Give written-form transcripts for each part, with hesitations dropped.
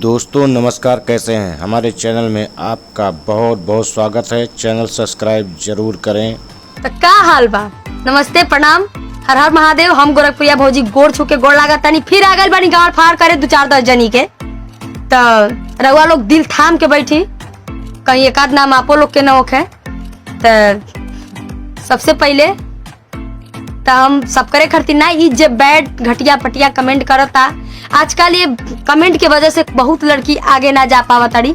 दोस्तों नमस्कार, कैसे हैं। हमारे चैनल में आपका बहुत बहुत स्वागत है। चैनल सब्सक्राइब जरूर करें। तो का हाल बा? नमस्ते, प्रणाम, हर हर महादेव। हम गोरखपुरिया भौजी गोड़ छू के गोड़ लागत तानी। फिर आ गइल बानी गाड़ फाड़ करे 2-4-10 जनी के। तो रउआ लोग दिल थाम के बैठी, कहीं एक आध नाम आपो लोग के न होखे। तो सबसे पहले तो हम सब करे खातिर ना ई जे बैड घटिया पटिया कमेंट करता, आजकल ये कमेंट के वजह से बहुत लड़की आगे ना जा पावताड़ी।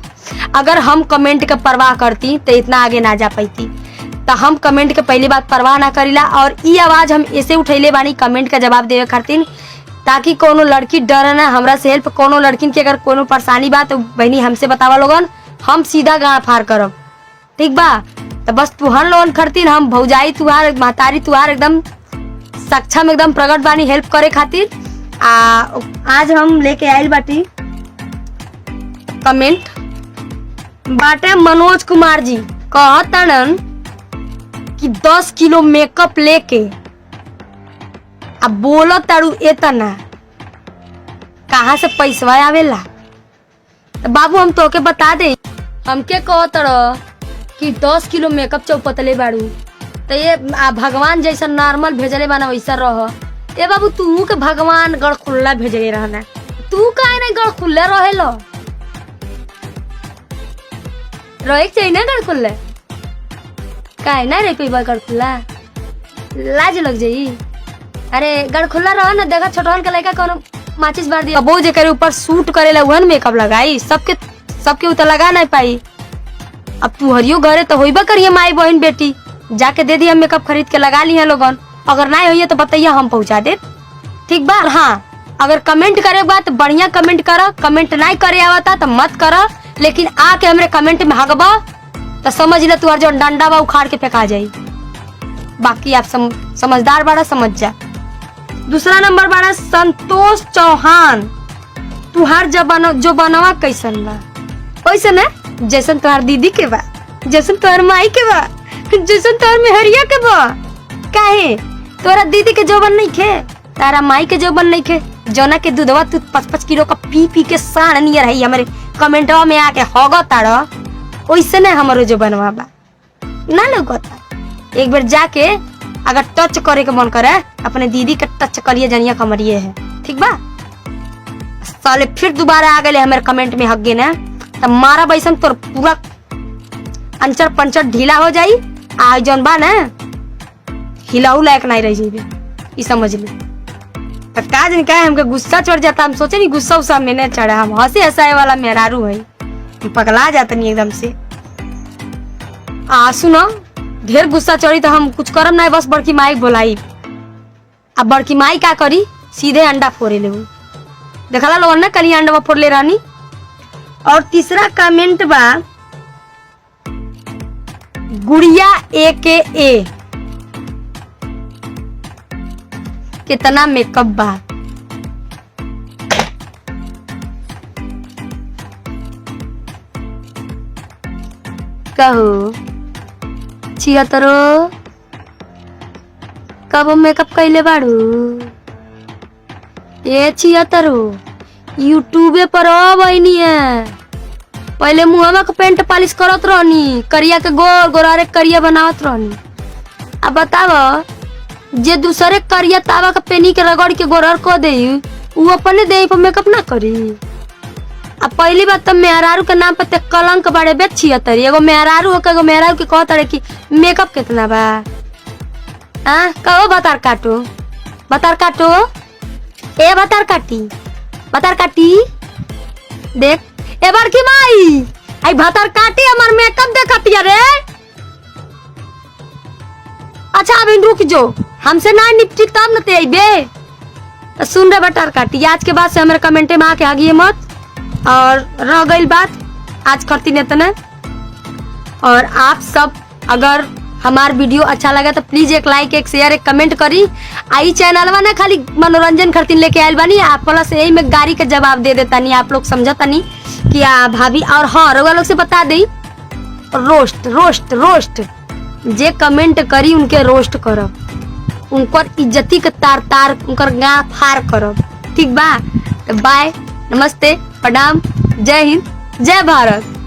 अगर हम कमेंट के परवाह करती तो इतना आगे ना जा पाती। तो हम कमेंट के पहली बात परवाह ना करीला, और ई आवाज हम ऐसे उठैले बानी कमेंट का जवाब देवे खातिर, ताकि कोनो लड़की डरे ना हमरा से हेल्प। कोनो लड़किन के अगर कोनो परेशानी बा तो बहनी हमसे बतावा लोगन, हम सीधा गाड़ फाड़ करब, ठीक बा। तो बस तुहर लोगन खातिर हम भौजाई तुहार महतारी तुहार एकदम सक्षम एकदम प्रकट बानी हेल्प करे खातिर। आज हम लेके आइल बाटी कमेंट बाटे मनोज कुमार जी कहतन कि 10 किलो मेकअप लेके अब बोलो तारू एतना कहाँ से पैसा आवेला। तो बाबू हम तोके बता दे, हमके कहतर कि 10 किलो मेकअप चौपतले बाड़ू, तो ये भगवान जैसा नॉर्मल भेजले बाना वैसा रह। ए बाबू तू के भगवान गढ़खुल्ला भेजले रहना, तू काहे नहीं गढ़खुल्ला रहेलो? रहे चाहिए ना गढ़खुल्ला, काहे ना रे कोई गढ़खुल्ला, लाज लग जाई। अरे गढ़खुल्ला रह ना, देखा छोटहन के लड़का कोनो माचिस बार दिया वो जे करे ऊपर सूट करेला उहन मेकअप लगाई, सबके उतर लगा नहीं पाई। अब तू हरियो घरे तो होइबा करिए, माई बहन बेटी जाके दे दिया मेकअप खरीद के लगा ली है लोगन। अगर नहीं होइए तो बताइए, हम पहुंचा दे, ठीक बा। हाँ, अगर कमेंट करे बा तो बढ़िया कमेंट करो, कमेंट नहीं करे आवता तो मत करो, लेकिन आके हमरे कमेंट में हगबा तो समझ ले तुहार जो डंडा बा उखाड़ के फेंका जाई। बाकी आप समझदार बाड़ा, समझ जा। दूसरा नंबर बाड़ा संतोष चौहान, तुहार जो बनवा कैसन बा वैसन है जैसन तुहार दीदी के बा, जैसन तुहार माई के बा, जैसन तुहार मेहरिया के बा। काहे तोरा दीदी के जोबन नहीं खे, तारा माई के जोबन नहीं खे, जोना के दूधवा तू 5-5 किलो का पी के साण नियर है हमारे कमेंटवा में आके होगा तारा, वैसे ने हमारो जो बनवा बा ना लगता। एक बार जाके अगर टच करे के मन करे अपने दीदी के टच करिए, जनिया कमरिए है, ठीक बा। साले फिर दोबारा आ गए हमारे कमेंट में हग ना, तब मारा बैसन तोर पूरा अंचर पंचर ढीला हो जाई। आज जौन बा ना हिलाऊ लायक नहीं रह जाइबे, ई समझ ले। तो का जन का हमके गुस्सा चढ़ जाता, हम सोचे नहीं गुस्सा उस्सा में नहीं चढ़ा, हम हंसे हंसाए वाला मेहरारू है, हम पगला जाते नहीं एकदम से। सुनो, ढेर गुस्सा चढ़ी तो हम कुछ करम नहीं, बस बड़की माई बोलाई। अब बड़की माई का करी, सीधे अंडा फोड़े ले। देखला लोगन ना कल अंडा फोड़ ले रानी। और तीसरा कमेंट बा गुड़िया ए कितना मेकअप बा। कहो 76 कब मेकअप कैले बाड़ू? ये 76 यूट्यूबे पर बहनी है। पहले मुहवा के पेंट पॉलिश करत रहनी, करिया के गोर गोरारे करिया बनावत रहनी। अब बताव, जे दूसरे करिया तावा के पेनी के रगड़ के गोरर को दे, वो अपने देह पर मेकअप ना करी। अब पहली बात तो मेहरारू के नाम पर ते कलंक बाड़े बेच 76। एगो मेहरारू हो, एगो मेहरारू के कहत रहे कि मेकअप कितना बा। कहो बतार काटो, बतार काटो, ए बतार काटी देख, ए बड़की माई आई भतर काटी हमार मेकअप देखतिया रे। अच्छा अभी रुक जो, हमसे ना निपटी तब न ते आइबे। सुन रे बटर काटी, आज के बाद से हमारे कमेंटे में आके आगिए मत। और रह गई बात आज करती नहीं तना। और आप सब अगर हमार वीडियो अच्छा लगा तो प्लीज एक लाइक, एक शेयर, एक कमेंट करी। आई चैनलवा ना खाली मनोरंजन खातिर लेके आयल बानी, आप वाला से यही में गाड़ी के जवाब दे देता नहीं, आप लोग समझता नहीं कि भाभी। और हाँ रउआ लोग से बता दी, रोस्ट जे कमेंट करी उनके रोस्ट करब, उनकर इज्जती के तार उनकर गाँव फार करब, ठीक बा। बाय। नमस्ते, प्रणाम, जय हिंद, जय भारत।